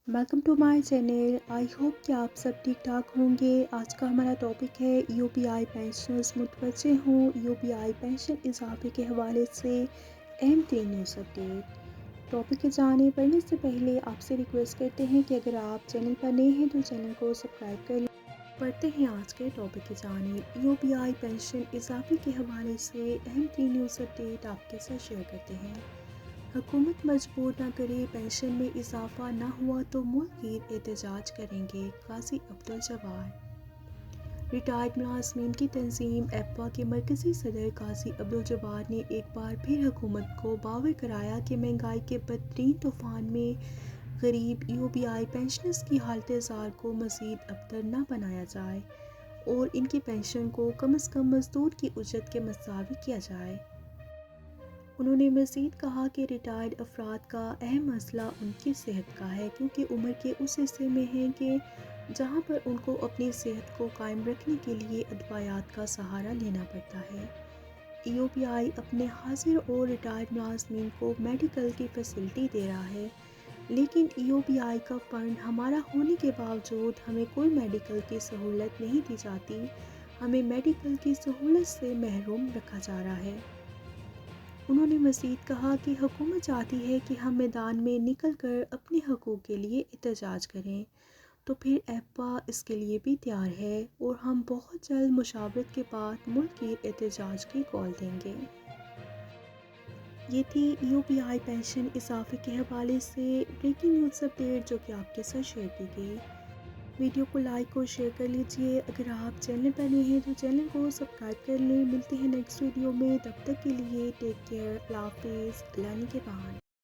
Welcome to my channel. I hope कि आप सब ठीक ठाक होंगे। आज का हमारा टॉपिक है यूपीआई पेंशनर्स मुतवज्जे हों यूपीआई पेंशन इजाफे के हवाले से अहम 3 न्यूज़ अपडेट। टॉपिक के जाने पढ़ने से पहले आपसे रिक्वेस्ट करते हैं कि अगर आप चैनल पर नए हैं तो चैनल को सब्सक्राइब कर लें। पढ़ते हैं आज के टॉपिक की जानिब। यूपीआई पेंशन इजाफे के हवाले से अहम 3 न्यूज़ अपडेट आपके साथ शेयर करते हैं। हुकूमत मजबूर न करे, पेंशन में इजाफा न हुआ तो मुल्क एहतजाज करेंगे, काजी अब्दुल जब्बार। रिटायर्ड मुलाजमीन की तंजीम एप्पा के मरकजी सदर काजी अब्दुल जब्बार ने एक बार फिर हुकूमत को बावर कराया कि महंगाई के बदतरीन तूफान में गरीब यूपीआई पेंशनर्स की हालत ज़ार को मज़ीद अबतर न बनाया जाए और इनकी पेंशन को कम से कम मजदूर की उजरत के मुसावी किया जाए। उन्होंने मज़ीद कहा कि रिटायर्ड अफराद का अहम मसला उनकी सेहत का है, क्योंकि उम्र के उस हिस्से में हैं कि जहां पर उनको अपनी सेहत को कायम रखने के लिए अदवायात का सहारा लेना पड़ता है। यूपीआई अपने हाजिर और रिटायर्ड मुलाजमीन को मेडिकल की फैसिलिटी दे रहा है, लेकिन यूपीआई का फ़ंड हमारा होने के बावजूद हमें कोई मेडिकल की सहूलत नहीं दी जाती। हमें मेडिकल की सहूलत से महरूम रखा जा रहा है। उन्होंने मज़ीद कहा कि हुकूमत चाहती है कि हम मैदान में निकल कर अपने हकूक़ के लिए एहतजाज करें, तो फिर एप्पा इसके लिए भी तैयार है और हम बहुत जल्द मुशावरत के बाद मुल्क की एहतजाज की कॉल देंगे। ये थी यूपीआई पेंशन इजाफे के हवाले से ब्रेकिंग न्यूज़ अपडेट जो कि आपके साथ शेयर की गई। वीडियो को लाइक और शेयर कर लीजिए। अगर आप चैनल पर नए हैं तो चैनल को सब्सक्राइब कर लें। मिलते हैं नेक्स्ट वीडियो में, तब तक के लिए टेक केयर, अल्लाह हाफिज़, लाने के बाद।